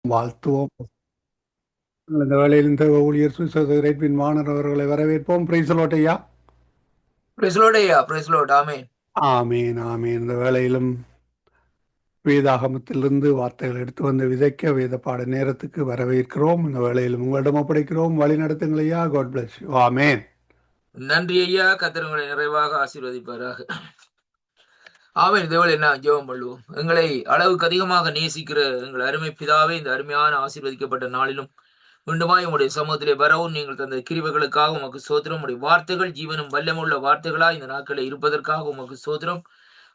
வாழ்த்துவோம். இந்த வேளையில் இந்த ஊழியர் சுசேதரின் மாணவர் அவர்களை வரவேற்போம். பிரைசலோட் ஐயா. பிரைஸ்லோடையா பிரைஸ்லோட் ஆமென். ஆமீன் ஆமீன். இந்த வேளையிலும் வேதாகமத்திலிருந்து வார்த்தைகள் எடுத்து வந்து விதைக்க வேத பாட நேரத்துக்கு வரவேற்கிறோம். இந்த வேளையிலும் உங்களிடம் ஒப்படைக்கிறோம். வழி நடத்துங்கள் ஐயா. God bless you. ஆமேன். நன்றி ஐயா, கர்த்தர் உங்களை நிறைவாக ஆசீர்வதிப்பாராக. ஆமென். இதேவேளை என்ன ஜெபம் பண்ணுவோம். எங்களை அளவுக்கு அதிகமாக நேசிக்கிற எங்கள் அருமை பிதாவே, இந்த அருமையான ஆசீர்வதிக்கப்பட்ட நாளிலும் மீண்டுமாய் உங்களுடைய சமூகத்திலே வரவும் நீங்கள் தந்த கிருபைகளுக்காக உமக்கு ஸ்தோத்திரம். உடைய வார்த்தைகள் ஜீவனும் வல்லமுள்ள வார்த்தைகளா இந்த நாட்களில் இருப்பதற்காக உமக்கு ஸ்தோத்திரம்.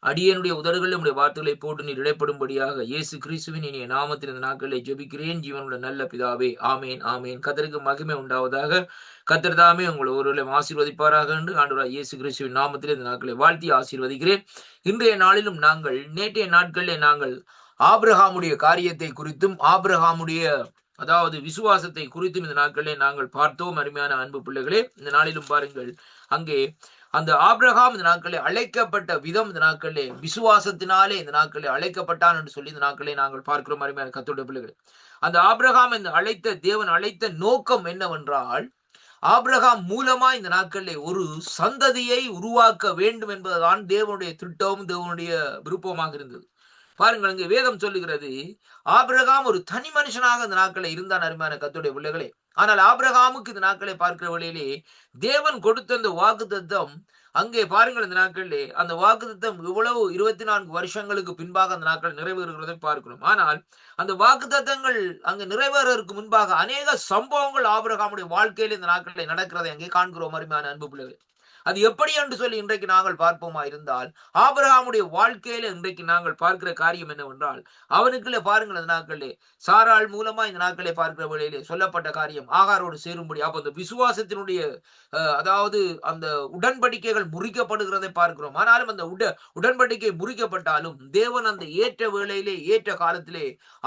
அடியனுடைய உதடுகளில் உடைய வார்த்தைகளை போட்டு நீர் இடைப்படும்படியாக இயேசு கிறிஸ்துவின் இனிய நாமத்தில் இந்த நாட்களை ஜெபிக்கிறேன் ஜீவனுள்ள நல்ல பிதாவே. ஆமேன் ஆமேன். கர்த்தருக்கு மகிமை உண்டாவதாக. கர்த்தர் தாமே உங்களை ஒருவரையும் ஆசீர்வதிப்பாராக என்று ஆண்டவராய் இயேசு கிறிஸ்துவின் நாமத்தில் இந்த நாட்களை வாழ்த்தி ஆசீர்வதிக்கிறேன். இன்றைய நாளிலும் நாங்கள் நேற்றைய நாட்களிலே நாங்கள் ஆபிரகாமுடைய காரியத்தை குறித்தும் ஆபிரகாமுடைய அதாவது விசுவாசத்தை குறித்தும் இந்த நாட்களிலே நாங்கள் பார்த்தோம். அருமையான அன்பு பிள்ளைகளே, இந்த நாளிலும் பாருங்கள், அங்கே அந்த ஆபிரகாம் இந்த நாட்களே அழைக்கப்பட்ட விதம், இந்த நாட்களே விசுவாசத்தினாலே இந்த நாட்களே அழைக்கப்பட்டான் என்று சொல்லி இந்த நாட்களே நாங்கள் பார்க்கிறோம். அருமையான கர்த்தருடைய பிள்ளைகளே, அந்த ஆபிரகாம் இந்த அழைத்த தேவன் அழைத்த நோக்கம் என்னவென்றால், ஆபிரகாம் மூலமா இந்த நாட்களிலே ஒரு சந்ததியை உருவாக்க வேண்டும் என்பதுதான் தேவனுடைய திட்டமும் தேவனுடைய விருப்பமாக இருந்தது. பாருங்கள், இங்கே வேதம் சொல்லுகிறது, ஆபிரகாம் ஒரு தனி மனுஷனாக இந்த நாட்களை இருந்தான். அருமையான கர்த்தருடைய பிள்ளைகளே, ஆனால் ஆபிரகாமுக்கு இந்த நாட்களை பார்க்கிற வழியிலே தேவன் கொடுத்த அந்த வாக்குத்தத்தம், அங்கே பாருங்கள், இந்த நாட்களிலே அந்த வாக்குத்தத்தம் இவ்வளவு 24 வருஷங்களுக்கு பின்பாக அந்த நாட்கள் நிறைவேறுகிறதை பார்க்கிறோம். ஆனால் அந்த வாக்குத்தத்தங்கள் அங்கு நிறைவேறதற்கு முன்பாக அநேக சம்பவங்கள் ஆபிரகாமுடைய வாழ்க்கையில் இந்த நாட்களில் நடக்கிறதை அங்கே காண்கிறோம். அருமையான அன்பு பிள்ளைகளே, அது எப்படி என்று சொல்லி இன்றைக்கு நாங்கள் பார்ப்போமா இருந்தால், ஆபிரகாமுடைய வாழ்க்கையில இன்றைக்கு நாங்கள் பார்க்கிற காரியம் என்னவென்றால், அவனுக்குள்ளே பாருங்கள், இந்த நாட்களே சாராள் மூலமா இந்த நாட்களை பார்க்கிற வேளையிலே சொல்லப்பட்ட காரியம் ஆகாரோடு சேரும்படி. அப்ப அந்த விசுவாசத்தினுடைய அதாவது அந்த உடன்படிக்கைகள் முறிக்கப்படுகிறதை பார்க்கிறோம். ஆனாலும் அந்த உடன்படிக்கை முறிக்கப்பட்டாலும் தேவன் அந்த ஏற்ற வேளையிலே ஏற்ற காலத்திலே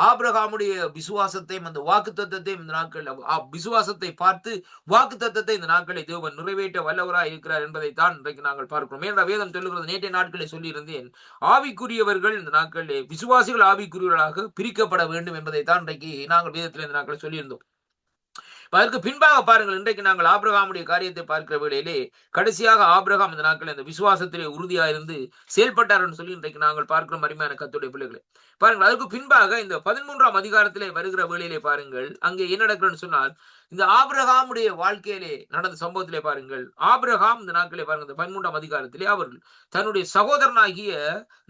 ஆபிரகாமுடைய விசுவாசத்தையும் அந்த வாக்கு தத்தத்தையும் இந்த நாட்கள் விசுவாசத்தை பார்த்து வாக்கு தத்தத்தை இந்த நாட்களை தேவன் நிறைவேற்ற வல்லவராய் இருக்கிறார் என்பதைத்தான் இன்றைக்கு நாங்கள் பார்க்கிறோம். ஏன்னா வேதம் சொல்லுகிறது, நேற்றைய நாட்களை சொல்லியிருந்தேன், ஆவிக்குரியவர்கள் இந்த நாட்களிலே விசுவாசிகள் ஆவிக்குரியவர்களாக பிரிக்கப்பட வேண்டும் என்பதைத்தான் இன்றைக்கு நாங்கள் வேதத்தில் இந்த நாட்களை சொல்லியிருந்தோம். அதற்கு பின்பாக பாருங்கள், இன்றைக்கு நாங்கள் ஆபிரகாமுடைய காரியத்தை பார்க்கிற வேளையிலே கடைசியாக ஆபிரகாம் இந்த நாட்கள் இந்த விசுவாசத்திலே உறுதியாயிருந்து செயல்பட்டார் என்று சொல்லி இன்றைக்கு நாங்கள் பார்க்கிறோம். அருமையான கர்த்தருடைய பிள்ளைகளை பாருங்கள், அதற்கு பின்பாக இந்த 13ஆம் அதிகாரத்திலே வருகிற வேளையிலே பாருங்கள், அங்கே என்ன நடக்கிறன்னு சொன்னால், இந்த ஆபிரகாமுடைய வாழ்க்கையிலே நடந்த சம்பவத்திலே பாருங்கள், ஆபிரகாம் இந்த நாட்களே பாருங்கள், இந்த 13ஆம் அதிகாரத்திலே அவர்கள் தன்னுடைய சகோதரனாகிய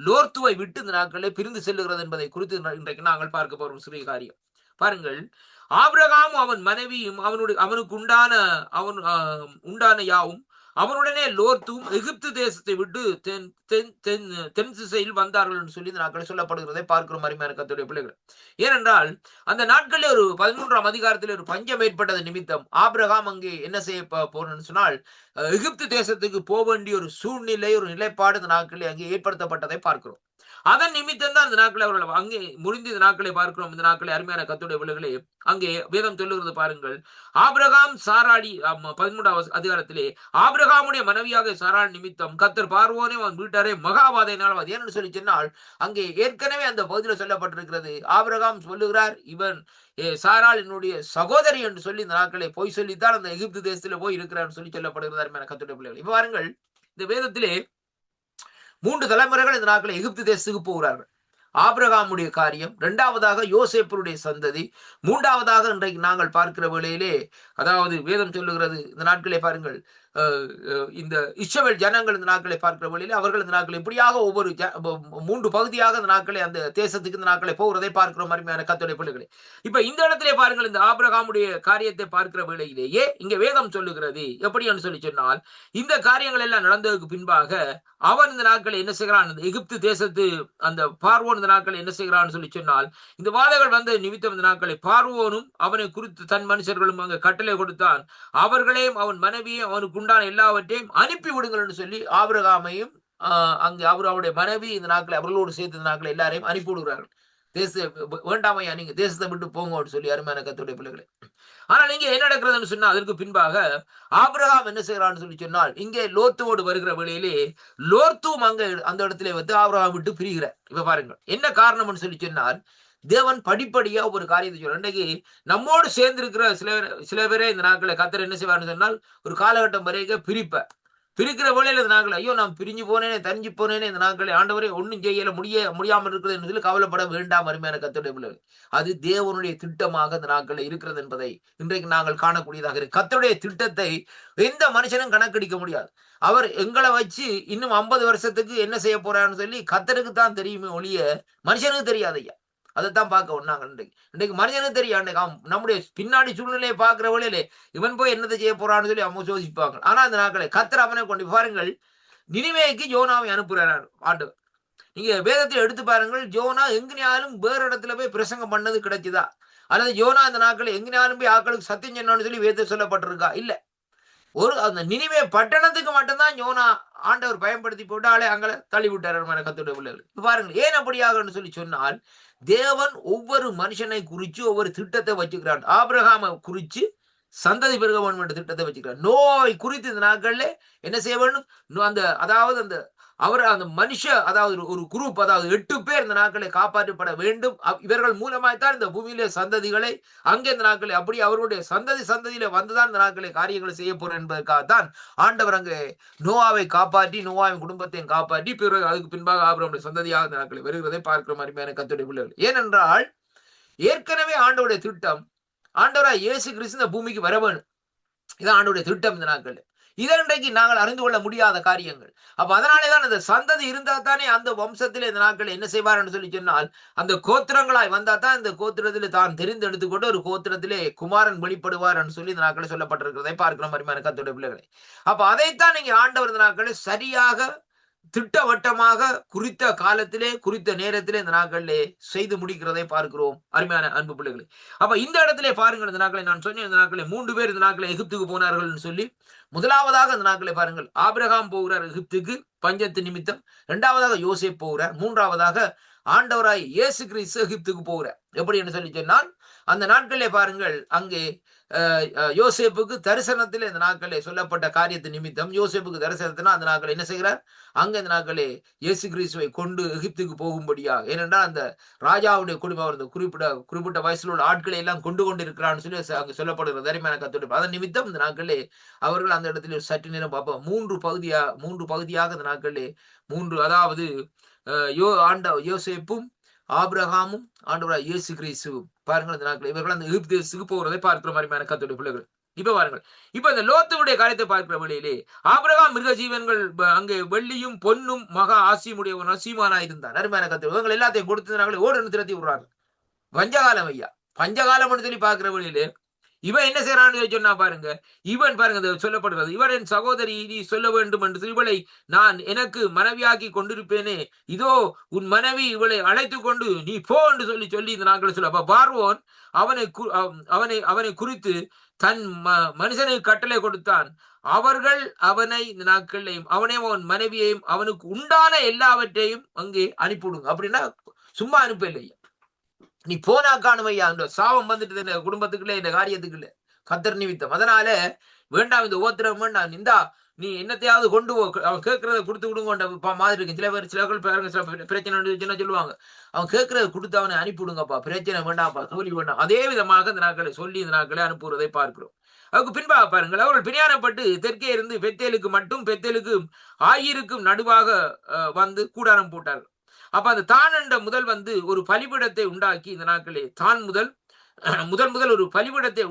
லோர்த்துவை விட்டு இந்த நாட்களே பிரிந்து செல்லுகிறது என்பதை குறித்து இன்றைக்கு நாங்கள் பார்க்க போறோம். சிறிய காரியம் பாருங்கள், ஆபிரகாமும் அவன் மனைவியும் அவனுக்கு உண்டான யாவும் அவனுடனே லோர்த்தும் எகிப்து தேசத்தை விட்டு தென் திசையில் வந்தார்கள் என்று சொல்லி இந்த நாட்களில் சொல்லப்படுகிறதை பார்க்கிறோம். அருமையான கர்த்தருடைய பிள்ளைகள், ஏனென்றால் அந்த நாட்களில் ஒரு 13ஆம் அதிகாரத்தில் ஒரு பஞ்சம் ஏற்பட்டது நிமித்தம் ஆபிரகாம் அங்கே என்ன செய்ய போறன்னு சொன்னால், எகிப்து தேசத்துக்கு போக வேண்டிய ஒரு சூழ்நிலை, ஒரு நிலைப்பாடு இந்த நாட்களில் அங்கே ஏற்படுத்தப்பட்டதை பார்க்கிறோம். அதன் நிமித்தம் தான் இந்த நாட்களை அவர்கள் அங்கே முடிந்த இந்த நாட்களை பார்க்கிறோம். இந்த நாட்களை அருமையான கர்த்தருடைய பிள்ளைகளே, அங்கே வேதம் சொல்லுகிறது பாருங்கள், ஆபிரகாம் சாராளி 13ஆம் அதிகாரத்திலே ஆபிரகாமுடைய மனைவியாக சாராள் நிமித்தம் கர்த்தர் பார்வோனே அவன் வீட்டாரே மகாபாதையினால் அது ஏன்னு சொல்லி சொன்னால், அங்கே ஏற்கனவே அந்த பகுதியில் சொல்லப்பட்டிருக்கிறது, ஆபிரகாம் சொல்லுகிறார், இவன் சாராள் என்னுடைய சகோதரி என்று சொல்லி இந்த நாட்களை போய் சொல்லித்தான் அந்த எகிப்து தேசத்துல போய் இருக்கிறார் சொல்லி சொல்லப்படுகிறது. அருமையான கர்த்தருடைய பிள்ளைகள், இப்ப பாருங்கள், இந்த வேதத்திலே 3 தலைமுறைகள் இந்த நாட்களை எகிப்து தேசத்துக்கு போகிறார்கள். ஆபிரகாமுடைய காரியம், இரண்டாவதாக யோசேப்பருடைய சந்ததி, மூன்றாவதாக இன்றைக்கு நாங்கள் பார்க்கிற வேளையிலே அதாவது வேதம் சொல்லுகிறது, இந்த நாட்களை பாருங்கள், இந்த இஸ்ரவேல் ஜனங்கள் இந்த நாட்களை பார்க்கிற வழியிலே அவர்கள் இந்த நாட்கள் இப்படியாக ஒவ்வொரு 3 பகுதியாக இந்த நாட்களை அந்த தேசத்துக்கு இந்த நாட்களை போகிறதை பார்க்கிறோம். அருமையான கர்த்தருடைய பிள்ளைகளே, இப்ப இந்த இடத்திலே பாருங்கள், இந்த ஆபிரகாமுடைய காரியத்தை பார்க்கிற வேளையிலேயே இங்க வேதம் சொல்லுகிறது எப்படி என்று சொல்லி சொன்னால், இந்த காரியங்கள் எல்லாம் நடந்ததுக்கு பின்பாக அவன் இந்த நாட்களை என்ன செய்கிறான், எகிப்து தேசத்து அந்த பார்வோன் இந்த நாட்களை என்ன செய்கிறான்னு சொல்லி சொன்னால், இந்த வாதைகள் வந்த நிமித்தம் இந்த நாட்களை பார்வோனும் அவனை குறித்து தன் மனுஷர்களும் அங்கு கட்டளை கொடுத்தான், அவர்களையும் அவன் மனைவியையும் அவனுக்கு உண்டான எல்லாவற்றையும் அனுப்பி விடுங்கள் என்று சொல்லி ஆபிரகாமையும் அங்கு அவருடைய மனைவி இந்த நாட்களை அவர்களோடு சேர்த்து இந்த நாட்களை எல்லாரையும் அனுப்பி விடுகிறார்கள். தேச வேண்டாமையா, நீங்க தேசத்தை விட்டு போங்க சொல்லி. அருமையான கர்த்தருடைய பிள்ளைகளை, ஆனால் இங்க என்ன நடக்கிறதுன்னு சொன்னா, அதற்கு பின்பாக ஆபிரகாம் என்ன செய்யறான்னு சொல்லி சொன்னால், இங்கே லோத்துவோடு வருகிற வேளையிலே லோத்தும் அங்க அந்த இடத்துல வந்து ஆபிரகாம் விட்டு பிரிகிறார். இப்ப பாருங்க என்ன காரணம்னு சொல்லி சொன்னால், தேவன் படிப்படியா ஒரு காரியத்தை சொல்ற. இன்றைக்கு நம்மோடு சேர்ந்து இருக்கிற சில பேரே இந்த நாட்களை கத்தர் என்ன செய்வார்னு சொன்னால் ஒரு காலகட்டம் வரைக்கும் பிரிக்கிற வேளையில இந்த நாட்கள் ஐயோ நான் பிரிஞ்சு போனேனே தனிஞ்சு போனேனே இந்த நாட்களை ஆண்டவரே ஒன்றும் செய்யல முடியாமல் இருக்கிறது என்று சொல்லி கவலைப்பட வேண்டாம் அருமையான கர்த்தருடைய பிள்ளைகள். அது தேவனுடைய திட்டமாக இந்த நாட்களில் இருக்கிறது என்பதை இன்றைக்கு நாங்கள் காணக்கூடியதாக இருக்கு. கர்த்தருடைய திட்டத்தை எந்த மனுஷனும் கணக்கெடுக்க முடியாது. அவர் எங்களை வச்சு இன்னும் 50 வருஷத்துக்கு என்ன செய்ய போறான்னு சொல்லி கர்த்தருக்கு தான் தெரியுமே ஒழிய மனுஷனுக்கு தெரியாது ஐயா. அதைத்தான் பார்க்க ஒண்ணாங்க இன்றைக்கு மனுஷனுக்கு தெரியும். அன்றைக்கு நம்முடைய பின்னாடி சூழ்நிலையை பார்க்கிற வழியிலே இவன் போய் என்னத்தை செய்ய போறான்னு சொல்லி அவங்க யோசிப்பாங்க. ஆனா அந்த நாட்களை கர்த்தர் அவனை கொண்டு பாருங்கள், நினிவேக்கு யோனாவை அனுப்புறார் ஆண்டவர். நீங்க வேதத்தை எடுத்து பாருங்கள், யோனா எங்கேயாலும் வேற இடத்துல போய் பிரசங்கம் பண்ணது கிடைச்சுதா, அல்லது யோனா இந்த நாட்களை எங்கேயாலும் போய் ஆக்களுக்கு சத்தியம் சொன்னான்னு சொல்லி வேதத்தை சொல்லப்பட்டிருக்கா? இல்ல. அந்த நினிவே பட்டணத்துக்கு மட்டும்தான் யோனா ஆண்டவர் பயன்படுத்தி போட்டு ஆளே அங்கே தள்ளி விட்டார் கர்த்தருடைய பிள்ளைகள். பாருங்கள், ஏன் அப்படியாகன்னு சொல்லி சொன்னால் தேவன் ஒவ்வொரு மனுஷனை குறிச்சு ஒவ்வொரு திட்டத்தை வச்சுக்கிறான். ஆபிரகாமை குறிச்சு சந்ததி பெருக வேண்டும் என்ற திட்டத்தை வச்சுக்கிறார். நோய் குறித்து இந்த நாட்கள்ல என்ன செய்ய வேண்டும், அந்த மனுஷ ஒரு குரூப், அதாவது 8 பேர் இந்த நாட்களை காப்பாற்றப்பட வேண்டும். இவர்கள் மூலமாய்த்தான் இந்த பூமியிலே சந்ததிகளை அங்கே இந்த நாட்களை அப்படி அவர்களுடைய சந்ததியில வந்துதான் இந்த நாட்களை காரியங்களை செய்ய போறேன் என்பதற்காகத்தான் ஆண்டவர் அங்கே நோவாவை காப்பாற்றி நோவாவின் குடும்பத்தையும் காப்பாற்றி பிறகு அதுக்கு பின்பாக ஆபிரகாமுடைய சந்ததியாக இந்த நாட்களை வருகிறதை பார்க்கிற மாதிரியான கர்த்தருடைய பிள்ளைகள். ஏனென்றால் ஏற்கனவே ஆண்டவருடைய திட்டம், ஆண்டவராய் இயேசு கிறிஸ்து இந்த பூமிக்கு வர வேணும். இதான் ஆண்டவருடைய திட்டம் இந்த நாட்கள். இதன்றைக்கு நாங்கள் அறிந்து கொள்ள முடியாத காரியங்கள். அப்ப அதனாலேதான் அந்த சந்ததி இருந்தா தானே அந்த வம்சத்திலே இந்த நாட்கள் என்ன செய்வார் என்று சொல்லி சொன்னால் அந்த கோத்திரங்களாய் வந்தா தான் இந்த கோத்திரத்திலே தான் தெரிந்தெடுத்துக்கொண்டு ஒரு கோத்திரத்திலே குமாரன் வெளிப்படுவார் என்று சொல்லி இந்த நாட்களை சொல்லப்பட்டிருக்கிறதை பார்க்கிற மாதிரியான கர்த்தருடைய பிள்ளைகளை. அப்ப அதைத்தான் நீங்க ஆண்டவர் இந்த நாட்களை சரியாக திட்டவட்டமாக குறித்த காலத்திலே குறித்த நேரத்திலே இந்த நாட்களிலே செய்து முடிக்கிறதை பார்க்கிறோம் அருமையான அன்பு பிள்ளைகளை. அப்ப இந்த இடத்திலே பாருங்கள், இந்த நாட்களை நான் சொன்னேன், இந்த நாட்களை 3 பேர் இந்த நாட்களை எகிப்துக்கு போனார்கள் சொல்லி. முதலாவதாக இந்த நாட்களை பாருங்கள், ஆபிரகாம் போகிறார் எகிப்துக்கு பஞ்சத்து நிமித்தம். 2வதாக யோசேப்பு போகிறார். 3வதாக ஆண்டவராய் இயேசு கிறிஸ்து எகிப்துக்கு போகிறார். எப்படி என்று சொல்லி சொன்னால் அந்த நாட்களிலே பாருங்கள், அங்கே யோசேப்புக்கு தரிசனத்திலே இந்த நாட்களே சொல்லப்பட்ட காரியத்து நிமித்தம் யோசேப்புக்கு தரிசனத்தினா அந்த நாட்கள் என்ன செய்கிறார், அங்க இந்த நாட்களே இயேசு கிறிஸ்துவை கொண்டு எகிப்துக்கு போகும்படியாக. ஏனென்றால் அந்த ராஜாவுடைய குடும்பம் அந்த குறிப்பிட்ட வயசுல உள்ள ஆட்களை எல்லாம் கொண்டு இருக்கிறான்னு சொல்லி அங்க சொல்லப்படுகிறது அருமையான கர்த்தருடைய. அதன் நிமித்தம் இந்த நாட்களே அவர்கள் அந்த இடத்துல சற்று நேரம் பார்ப்போம். 3 பகுதியாக இந்த நாட்களே 3, அதாவது யோசேப்பும் ஆபிரகாமும் ஆண்டவராய் இயேசு கிறிஸ்துவும் பாருங்கள் இந்த நாட்கள் இவர்கள் அந்த எகிப்துக்கு போகிறதை பார்க்கிற மாதிரியான கர்த்தருடைய பிள்ளைகள். இப்ப பாருங்கள், இப்ப இந்த லோத்துடைய காரியத்தை பார்க்கிற வழியிலே ஆபிரகாம் மிருக ஜீவன்கள் அங்கே வெள்ளியும் பொன்னும் மகா ஆசியுடைய ஒரு நசீமானா இருந்தார். அருமையான கர்த்தர் இவங்க எல்லாத்தையும் கொடுத்து ஓடு திரட்டி விடுறாங்க. பஞ்சகாலம் ஐயா, பஞ்சகாலம் சொல்லி பார்க்கிற வழியிலே இவன் என்ன செய்யறான்னு சொன்னா பாருங்க, இவன் பாருங்க சொல்லப்படுகிறது, இவன் என் சகோதரி நீ சொல்ல வேண்டும் என்று இவளை நான் எனக்கு மனைவியாக்கி கொண்டிருப்பேனே, இதோ உன் மனைவி இவளை அழைத்து கொண்டு நீ போ என்று சொல்லி இந்த நாட்களை சொல்ல. அப்ப பார்வோன் அவனை குறித்து தன் மனுஷனுக்கு கட்டளை கொடுத்தான். அவர்கள் அவனை இந்த நாட்களையும் அவனையும் அவன் மனைவியையும் அவனுக்கு உண்டான எல்லாவற்றையும் அங்கே அனுப்பிவிடுங்க. அப்படின்னா சும்மா அனுப்ப இல்லையா, நீ போனா காணுமையா அந்த சாபம் வந்துட்டு இந்த குடும்பத்துக்குள்ள இந்த காரியத்துக்குள்ள கர்த்தர் நிமித்தம். அதனால வேண்டாம், இந்த ஓத்திரம் வேண்டாம், இந்தா நீ என்னத்தையாவது கொண்டு அவன் கேட்கறத கொடுத்து விடுங்க மாதிரி இருக்கு. சில பிரச்சனை சொல்லுவாங்க, அவன் கேட்கறத கொடுத்து அவனை அனுப்பிவிடுங்கப்பா, பிரச்சனை வேண்டாம்ப்பா, தோல்வி வேண்டாம். அதே விதமாக இந்த நாட்களை சொல்லி இந்த நாட்களை அனுப்புவதை பார்க்கிறோம். அதுக்கு பின்பாக பாருங்கள், அவர்கள் பிரியாணப்பட்டு தெற்கே இருந்து பெத்தேலுக்கு ஆயிருக்கு நடுவாக வந்து கூடாரம் போட்டார்கள். அப்ப அந்த தான் என்ற முதல் ஒரு பலிபீடத்தை உண்டாக்கி இந்த நாட்களே தான் முதல் ஒரு பலிபீடத்தை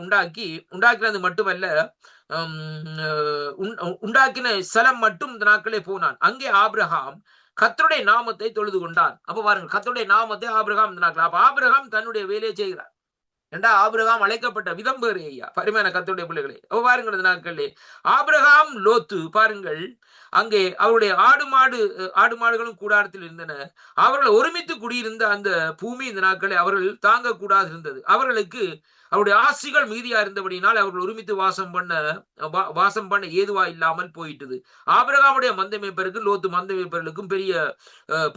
உண்டாக்கினது மட்டுமல்ல, உண்டாக்கின ஸ்தலம் மட்டும் இந்த நாட்களே போனான். அங்கே ஆபிரகாம் கர்த்தருடைய நாமத்தை தொழுது கொண்டான். அப்ப பாருங்க, கர்த்தருடைய நாமத்தை ஆபிரகாம் இந்த நாட்கள். அப்ப ஆபிரகாம் தன்னுடைய வேலையை செய்கிறார். ஏண்டா ஆபிரகாம் அழைக்கப்பட்ட விதம் பேரு ஐயா, பரிமையான கர்த்தருடைய பிள்ளைகளே. அப்ப பாருங்கள் இந்த நாட்களே ஆபிரகாம் லோத்து பாருங்கள், அங்கே அவருடைய ஆடு மாடுகளும் கூடாரத்தில் இருந்தன. அவர்கள் ஒருமித்து குடியிருந்த அந்த பூமி இந்த நாட்களை அவர்கள் தாங்க கூடாது இருந்தது. அவர்களுக்கு அவருடைய ஆசிகள் மீதியா இருந்தபடினால் அவர்கள் ஒருமித்து வாசம் பண்ண ஏதுவா இல்லாமல் போயிட்டது. ஆபிரகாமுடைய மந்தமேய்ப்பருக்கு லோத்து மந்தமேய்ப்பர்களுக்கும் பெரிய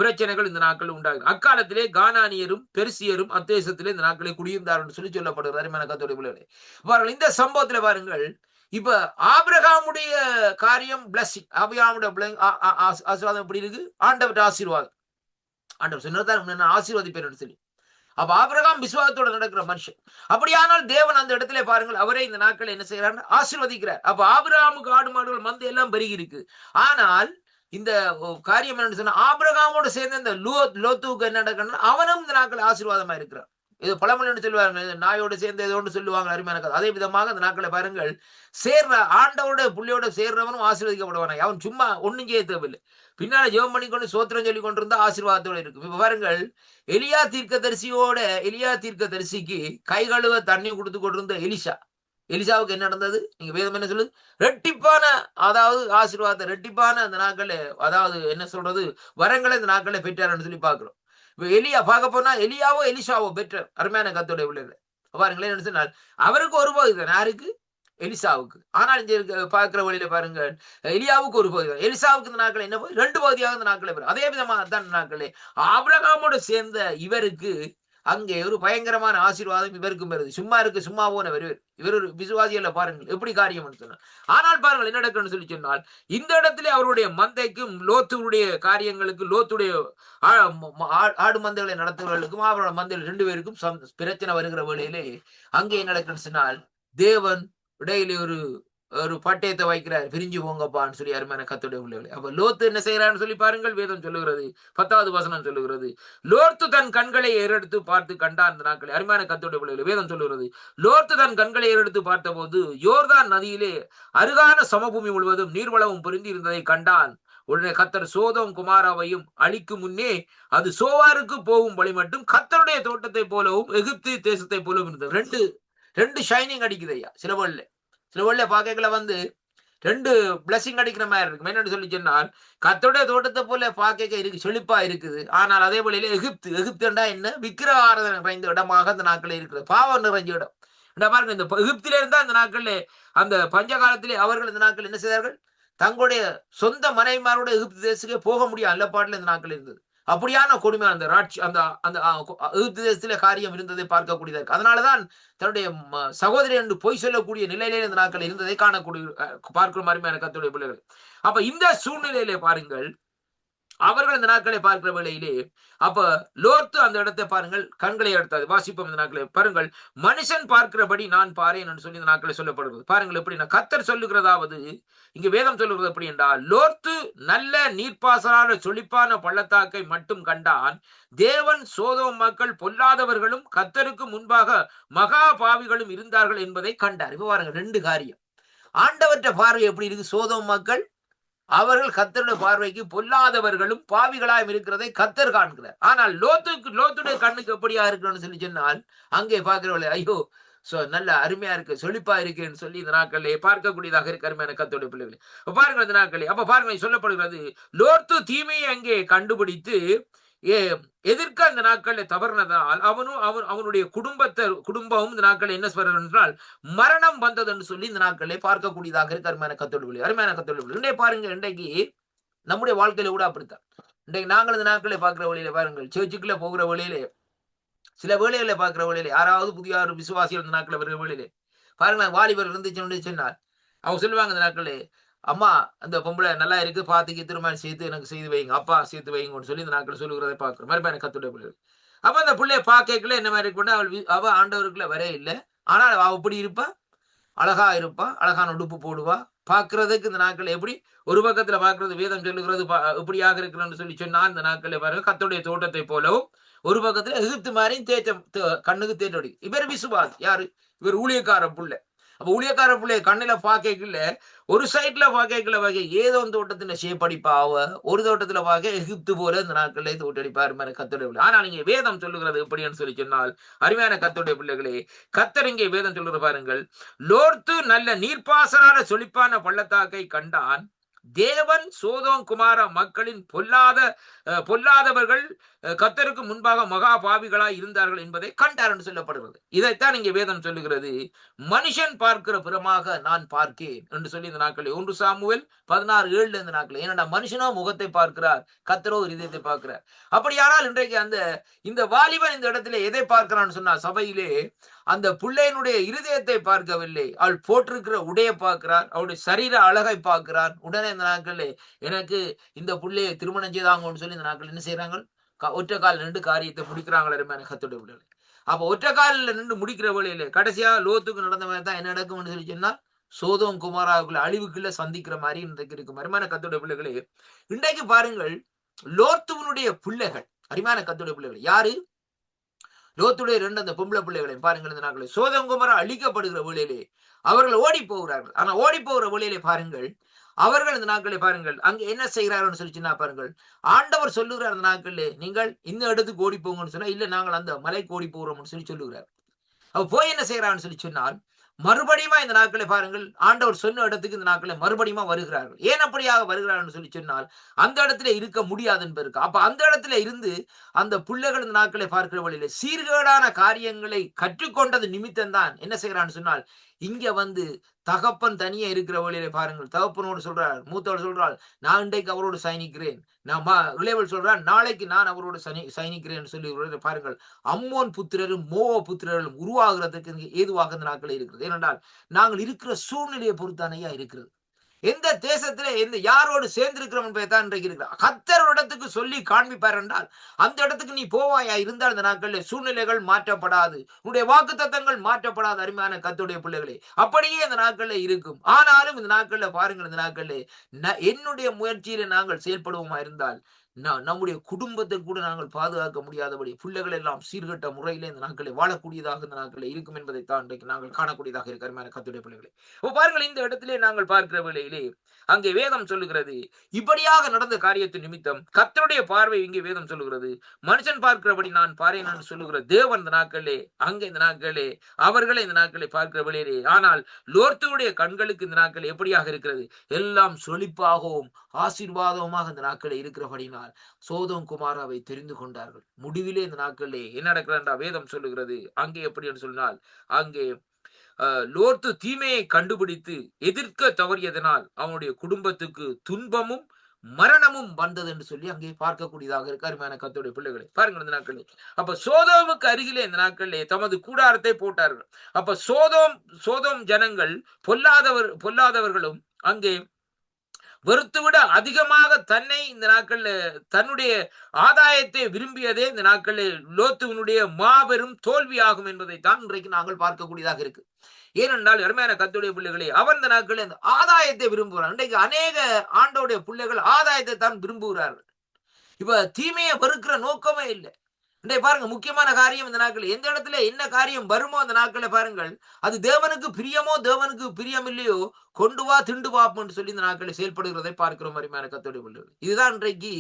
பிரச்சனைகள் இந்த நாட்கள் உண்டாகும். அக்காலத்திலே கானானியரும் பெருசியரும் அத்தேசத்திலே இந்த நாட்களை குடியிருந்தார்கள் என்று சொல்லி சொல்லப்படுகிறது. பாருங்கள் இந்த சம்பவத்துல பாருங்கள், இப்ப ஆபிரகாமுடைய காரியம் பிளஸிங், ஆபிரகாமுடைய ஆசீர்வாதம் எப்படி இருக்கு, ஆண்டவர் ஆசீர்வாதம். ஆண்டவர் சொன்னதான் ஆசீர்வாதிப்பேன் சொல்லி அப்ப ஆபிரகாம் விசுவாசத்தோட நடக்கிற மனுஷன். அப்படியானால் தேவன் அந்த இடத்துல பாருங்கள், அவரே இந்த நாட்கள் என்ன செய்யறாரு? ஆசீர்வதிக்கிறார். அப்ப ஆபிரகாமுக்கு ஆடு மாடுகள் மந்தை எல்லாம் பெருகி இருக்கு. ஆனால் இந்த காரியம் என்னன்னு சொன்னா, ஆபிரகாமோட சேர்ந்த இந்த லோத்துவுக்கு என்ன நடக்கணும்? அவனும் இந்த நாட்கள் ஆசீர்வாதமா இருக்கிறான். இது பழமொழி சொல்லுவாங்க, நாயோட சேர்ந்து ஏதோ ஒன்று சொல்லுவாங்க, அருமையான கதை. அதே விதமாக அந்த நாட்களை பாருங்கள், சேர்ற ஆண்டோட புள்ளியோட சேர்றவனும் ஆசீர்வதிக்கப்படுவானா. அவன் சும்மா ஒன்னும் செய்ய தேவையில்லை. பின்னால ஜெபம் பண்ணி கொண்டு சோத்திரம் சொல்லி கொண்டிருந்தா ஆசீர்வாதத்தோட இருக்கும். இப்ப பாருங்கள், எலியா தீர்க்கதரிசிக்கு கை கழுவ தண்ணி கொடுத்து கொண்டிருந்த எலிசாவுக்கு என்ன நடந்தது? நீங்க வேதம் என்ன சொல்லுது? ரெட்டிப்பான, அதாவது ஆசீர்வாதத்தை ரெட்டிப்பான அந்த நாட்கள், அதாவது என்ன சொல்றது, வரங்களை இந்த நாட்களை பெற்றார்னு சொல்லி பாக்குறோம். இப்ப எலியா பார்க்க போனா எலியாவோ எலிசாவோ பெற்றார். அருமையான கத்தோடைய பிள்ளைகளை பாருங்களேன், என்ன சொன்னால் அவருக்கு ஒரு பகுதி தான். யாருக்கு? எலிசாவுக்கு. ஆனால் இங்க பார்க்கிற வழியில பாருங்க, எலியாவுக்கு ஒரு பகுதி தான். எலிசாவுக்கு இந்த நாட்கள் என்ன பகுதி? 2 பகுதியாக இந்த நாட்களை பெறும். அதே விதமாக தான் நாட்களே ஆபிரகாமோடு சேர்ந்த இவருக்கு அங்கே ஒரு பயங்கரமான ஆசீர்வாதம் இவருக்கும் வருது. சும்மா போன இவர் ஒரு விசுவாசியில பாருங்கள் எப்படி காரியம் சொன்னார். ஆனால் பாருங்கள் என்ன நடக்குன்னு சொல்லி சொன்னால், இந்த இடத்துல அவருடைய மந்தைக்கும் லோத்துடைய காரியங்களுக்கு, லோத்துடைய ஆடு மந்தைகளை நடத்துவர்களுக்கும் அவரோட மந்தைகள் 2 பேருக்கும் பிரச்சனை வருகிற வேளையிலே அங்கே என்ன நடக்குன்னு சொன்னால், தேவன் இடையிலே ஒரு பட்டயத்தை வைக்கிறார், பிரிஞ்சு போங்கப்பான்னு சொல்லி. அருமையான கர்த்தருடைய பிள்ளைகளே, அப்ப லோத்து என்ன செய்யறான்னு சொல்லி பாருங்கள். வேதம் சொல்லுகிறது, 10வது வசனம் சொல்லுகிறது, லோத்து தன் கண்களை ஏறெடுத்து பார்த்து கண்டான். அந்த நாட்களை அருமையான கர்த்தருடைய பிள்ளைகளே, வேதம் சொல்லுகிறது, லோத்து தன் கண்களை ஏறெடுத்து பார்த்த போது யோர்தான் நதியிலே அருகான சமபூமி முழுவதும் நீர்வளவும் பொருந்தி இருந்ததை கண்டான். உடனே கர்த்தர் சோதோம் குமாராவையும் அழிக்கும் முன்னே அது சோவாருக்கு போகும் வழி மட்டும் கர்த்தருடைய தோட்டத்தை போலவும் எகிப்து தேசத்தை போலவும் இருந்தது. ரெண்டு ஷைனிங் அடிக்குது ஐயா. சில வேளை பாக்கைகளை வந்து 2 பிளஸிங் அடிக்கிற மாதிரி இருக்கு. என்னன்னு சொல்லி சொன்னால், கர்த்தருடைய தோட்டத்தை போல பாக்க இருக்கு, செழிப்பா இருக்குது. ஆனால் அதே போல எகிப்துண்டா என்ன? விக்கிர ஆராதனை நிறைந்த இடமாக அந்த நாட்களே இருக்குது, பாவம் நிறைஞ்ச இடம். பாருங்க, இந்த எகிப்தில இருந்தா அந்த நாட்கள்ல, அந்த பஞ்ச காலத்திலே அவர்கள் இந்த நாட்கள் என்ன செய்தார்கள்? தங்களுடைய சொந்த மனைவிமாரோட எகிப்து தேசத்துக்கே போக முடியும் அல்லப்பாட்டில் இந்த நாட்கள் இருந்தது. அப்படியான கொடுமை அந்த எகிப்து தேசத்திலே காரியம் இருந்ததை பார்க்கக்கூடியதா இருக்கு. அதனாலதான் தன்னுடைய சகோதரி என்று பொய் சொல்லக்கூடிய நிலையிலே இந்த நாட்கள் இருந்ததை பார்க்கிற அருமையான கர்த்தருடைய பிள்ளைகள். அப்ப இந்த சூழ்நிலையிலே பாருங்கள், அவர்கள் இந்த நாட்களை பார்க்கிற வேளையிலே, அப்ப லோத்து அந்த இடத்தை பாருங்கள், கண்களை எடுத்தாது. வாசிப்போம் இந்த நாட்களை பாருங்கள். மனுஷன் பார்க்கிறபடி நான் பாரேன் என்று சொல்லி இந்த நாட்களை சொல்லப்படுகிறது. பாருங்கள் எப்படி கர்த்தர் சொல்லுகிறதாவது, இங்க வேதம் சொல்லுகிறது எப்படி என்றால், லோத்து நல்ல நீர்ப்பாசலான சொலிப்பான பள்ளத்தாக்கை மட்டும் கண்டான். தேவன் சோதோம் மக்கள் பொல்லாதவர்களும் கர்த்தருக்கு முன்பாக மகா பாவிகளும் இருந்தார்கள் என்பதை கண்டார். இப்ப பாருங்க, 2 காரியம். ஆண்டவற்ற பார்வை எப்படி இருக்கு? சோதோம் மக்கள் அவர்கள் கர்த்தருடைய பார்வைக்கு பொல்லாதவர்களும் பாவிகளாயும் இருக்கிறதை கர்த்தர் காண்கிறார். ஆனால் லோத்துடைய கண்ணுக்கு எப்படியா இருக்கணும்னு சொல்லி சொன்னால், அங்கே பார்க்கிறவர்களே, ஐயோ நல்ல அருமையா இருக்கு, செழிப்பா இருக்குன்னு சொல்லி இந்த நாட்களிலே பார்க்கக்கூடியதாக இருக்கு. அருமையான கர்த்தருடைய பிள்ளைகளே, பாருங்கள் இந்த நாட்களே, அப்ப பாருங்கள் சொல்லப்படுகிறது, லோத்து தீமையை அங்கே கண்டுபிடித்து எதிர்க்க அந்த நாட்களில் தவறினதால் அவனுடைய குடும்பமும் இந்த நாட்கள் என்ன சொல்றது என்றால் மரணம் வந்தது என்று சொல்லி இந்த நாட்களை பார்க்கக்கூடியதாக இருக்கு. அருமையான கத்தோடு இன்றைய பாருங்க, இன்றைக்கு நம்முடைய வாழ்க்கையில கூட அப்படித்தான். இன்றைக்கு நாங்கள் இந்த நாட்களை பார்க்கிற வழியில பாருங்கள், சர்ச்சுக்குள்ள போகிற வழியிலே, சில வேளைகளை பார்க்கிற வழியிலே, யாராவது புதிய விசுவாசிகள் இந்த நாட்களை வருகிற வழியிலே பாருங்களேன், வாலிபர் இருந்துச்சு சொன்னால் அவங்க சொல்லுவாங்க இந்த நாட்களே, அம்மா அந்த பொம்பளை நல்லா இருக்கு, பாத்துக்கு திருமணம் சேர்த்து எனக்கு செய்து வைங்க, அப்பா சேர்த்து வைங்கன்னு சொல்லி இந்த நாட்கள் சொல்லுகிறதை பார்க்கிறோம். மறுபடியும் கத்துடைய பிள்ளை. அப்ப அந்த பிள்ளைய பாக்கல என்ன மாதிரி இருக்கு, அவ ஆண்டவருக்குள்ள வரே இல்லை. ஆனால் அவ எப்படி இருப்பா? அழகா இருப்பா, அழகான உடுப்பு போடுவா. பாக்குறதுக்கு இந்த நாட்கள் எப்படி ஒரு பக்கத்துல பாக்குறது, வேதம் சொல்லுகிறது எப்படியாக இருக்கிறன்னு சொல்லி சொன்னா, இந்த நாட்கள் பாருங்க கர்த்தருடைய தோட்டத்தை போலவும், ஒரு பக்கத்துல எகிப்து மாதிரியும் கண்ணுக்கு தேற்றடி. இவர் விசுவாசி யாரு? இவர் ஊழியக்கார புள்ள. அப்ப ஊழியக்கார பிள்ளைய கண்ணில பாக்கல, ஒரு சைட்ல பாக்கல ஏதோ தோட்டத்துல ஷேப்படிப்பா, ஒரு தோட்டத்துல பாக்க எகிப்து போல இந்த நாட்களே தோட்டடிப்பா. அருமையான கர்த்தருடைய பிள்ளை. ஆனால் இங்கே வேதம் சொல்லுகிறது எப்படின்னு சொல்லி சொன்னால், அருமையான கர்த்தருடைய பிள்ளைகளே, கர்த்தர் இங்கே வேதம் சொல்லுறது பாருங்கள், லோத்து நல்ல நீர்ப்பாசலான சொலிப்பான பள்ளத்தாக்கை கண்டான். தேவன் சோதோம் குமார மக்களின் பொல்லாதவர்கள் கர்த்தருக்கு முன்பாக மகா பாவிகளாய் இருந்தார்கள் என்பதை கண்டார் என்று சொல்லப்படுகிறது. இதைத்தான் இங்கே வேதம் சொல்லுகிறது, மனுஷன் பார்க்கிற புறமாக நான் பார்க்கேன் என்று சொல்லி இந்த நாட்களில் 1 சாமுவேல் 16:7 இந்த நாட்களில். ஏன்னா மனுஷனோ முகத்தை பார்க்கிறார், கர்த்தரோ இதயத்தை பார்க்கிறார். அப்படியானால் இன்றைக்கு இந்த வாலிபன் இந்த இடத்துல எதை பார்க்கிறான்னு சொன்னா, சபையிலே அந்த பிள்ளையினுடைய இருதயத்தை பார்க்கவில்லை, அவள் போட்டிருக்கிற உடைய பார்க்கிறார், அவளுடைய சரீர அழகை பார்க்கிறார். உடனே இந்த நாட்களில் எனக்கு இந்த பிள்ளையை திருமணம் செய்தாங்கன்னு சொல்லி இந்த நாட்கள் என்ன செய்யறாங்க? ஒற்றை கால் நின்று காரியத்தை முடிக்கிறாங்களே அருமையான கர்த்தருடைய பிள்ளைகளே. அப்ப ஒற்றை காலில் நின்று முடிக்கிற வேளையிலே கடைசியா லோத்துக்கு நடந்த மாதிரி தான் என்ன நடக்கும்னு சொல்லி சொன்னா சோதோம் குமாராவுக்குள்ள அழிவுக்குள்ள சந்திக்கிற மாதிரி இன்றைக்கு இருக்கும். அருமையான கர்த்தருடைய பிள்ளைகளே, இன்றைக்கு பாருங்கள், லோத்துவனுடைய பிள்ளைகள், அருமையான கர்த்தருடைய பிள்ளைகள் யாரு? லோத்துடைய ரெண்டு அந்த பொம்பளை பிள்ளைகளையும் பாருங்கள், இந்த நாட்களில் சோதோம் குமாரா அழிக்கப்படுகிற வேளையிலே அவர்கள் ஓடி போகிறார்கள். ஆனா ஓடி போகிற வேளையிலே பாருங்கள், அவர்கள் இந்த நாட்களை பாருங்கள் அங்க என்ன செய்கிறார்கள் சொல்லிச்சுன்னா பாருங்கள், ஆண்டவர் சொல்லுகிறார் அந்த நாட்களிலே, நீங்கள் இந்த இடத்துக்கு ஓடி போங்கன்னு சொன்னா இல்ல நாங்கள் அந்த மலைக்கு ஓடி போகிறோம்னு சொல்லி சொல்லுகிறார். அவ போய் என்ன செய்யறான்னு சொல்லி சொன்னால் மறுபடியுமா இந்த நாட்களை பாருங்கள், ஆண்டவர் சொன்ன இடத்துக்கு இந்த நாட்களை மறுபடியுமா வருகிறார்கள். ஏன் அப்படியாக வருகிறார்கள் சொல்லி சொன்னால் அந்த இடத்துல இருக்க முடியாது என்பதற்கு. அப்ப அந்த இடத்துல இருந்து அந்த பிள்ளைகள் இந்த நாட்களை பார்க்கிற வழியில சீர்கேடான காரியங்களை கற்றுக்கொண்டது நிமித்தம் தான் என்ன செய்யறான்னு சொன்னால் இங்க வந்து தகப்பன் தனியே இருக்கிற வழியில பாருங்கள், தகப்பனோடு சொல்றார், மூத்தவர் சொல்றாள் நான் இன்றைக்கு அவரோடு சயனிக்கிறேன், நான் இளையவள் சொல்றான் நாளைக்கு நான் அவரோடு சயனிக்கிறேன் சொல்லி பாருங்கள், அம்மோன் புத்திரரும் மோவ புத்திரர்களும் உருவாகிறதுக்கு ஏதுவாக இந்த நாட்கள் இருக்கிறது. ஏனென்றால் நாங்கள் இருக்கிற சூழ்நிலையை பொறுத்தானையா இருக்கிறது. எந்த தேசத்துல எந்த யாரோடு சேர்ந்திருக்கிறோம் என்பதைத்தான் இன்றைக்கு இருக்கிறார். கர்த்தர் இடத்துக்கு சொல்லி காண்பிப்பார் என்றால் அந்த இடத்துக்கு நீ போவாயா இருந்தால் இந்த நாட்களில் சூழ்நிலைகள் மாற்றப்படாது, உன்னுடைய வாக்குத்தத்தங்கள் மாற்றப்படாது. அருமையான கர்த்தருடைய பிள்ளைகளே, அப்படியே இந்த நாட்களில் இருக்கும். ஆனாலும் இந்த நாட்களில் பாருங்கள், இந்த நாட்களில் என்னுடைய முயற்சியில நாங்கள் செயல்படுவோமா இருந்தால் நம்முடைய குடும்பத்தை கூட நாங்கள் பாதுகாக்க முடியாதபடி பிள்ளைகள் எல்லாம் சீர்கட்ட முறையிலே இந்த நாட்களை வாழக்கூடியதாக இந்த நாட்களை இருக்கும் என்பதை தான் இன்றைக்கு நாங்கள் காணக்கூடியதாக இருக்கிற கர்த்தருடைய பிள்ளைகளே. பாருங்கள், இந்த இடத்திலே நாங்கள் பார்க்கிற வேளையிலே அங்கே வேதம் சொல்லுகிறது, இப்படியாக நடந்த காரியத்தின் நிமித்தம் கர்த்தருடைய பார்வை இங்கே வேதம் சொல்லுகிறது, மனுஷன் பார்க்கிறபடி நான் பாரேன் என்று சொல்லுகிற தேவன் இந்த நாட்களே அங்கே இந்த நாட்களே அவர்களை இந்த நாட்களை பார்க்கிற வேளையிலே, ஆனால் லோத்துடைய கண்களுக்கு இந்த நாட்கள் எப்படியாக இருக்கிறது, எல்லாம் சொலிப்பாகவும் ஆசீர்வாதமாக இந்த நாட்களை இருக்கிறபடினால் சோதோம் குமாராவை தெரிந்து கொண்டார்கள். முடிவிலே இந்த நாட்களிலே என்ன நடக்கிறதா வேதம் சொல்லுகிறது, அங்கே எப்படி என்று சொன்னால் அங்கே லோத்து தீமையை கண்டுபிடித்து எதிர்க்க தவறியதனால் அவனுடைய குடும்பத்துக்கு துன்பமும் மரணமும் வந்தது என்று சொல்லி அங்கே பார்க்கக்கூடியதாக இருக்கு. அருமையான கர்த்தருடைய பிள்ளைகளை பாருங்கள், இந்த நாட்களில் அப்ப சோதோமுக்கு அருகிலே இந்த நாட்களிலே தமது கூடாரத்தை போட்டார்கள். அப்ப சோதோம் ஜனங்கள் பொல்லாதவர்களும் அங்கே வெறுத்துவிட அதிகமாக தன்னை இந்த நாட்கள்ல தன்னுடைய ஆதாயத்தை விரும்பியதே இந்த நாட்களில் லோத்துவனுடைய மாபெரும் தோல்வியாகும் என்பதைத்தான் இன்றைக்கு நாங்கள் பார்க்கக்கூடியதாக இருக்கு. ஏனென்றால் அருமையான கர்த்தருடைய பிள்ளைகளே, அவர் இந்த நாட்களில் இந்த ஆதாயத்தை விரும்புகிறார். இன்றைக்கு அநேக ஆண்டோடைய பிள்ளைகள் ஆதாயத்தை தான் விரும்புகிறார்கள். இப்ப தீமையை வெறுக்கிற நோக்கமே இல்லை. இன்றைய பாருங்க, முக்கியமான காரியம் இந்த நாட்கள் எந்த இடத்துல என்ன காரியம் வருமோ அந்த நாட்களை பாருங்கள், அது தேவனுக்கு பிரியமோ தேவனுக்கு பிரியம் இல்லையோ கொண்டு வா திண்டு வாப்போன்னு சொல்லி இந்த நாட்களை செயல்படுகிறதை பார்க்கிறோம். அருமையான கர்த்தருடைய பிள்ளைகள், இதுதான் இன்றைக்கு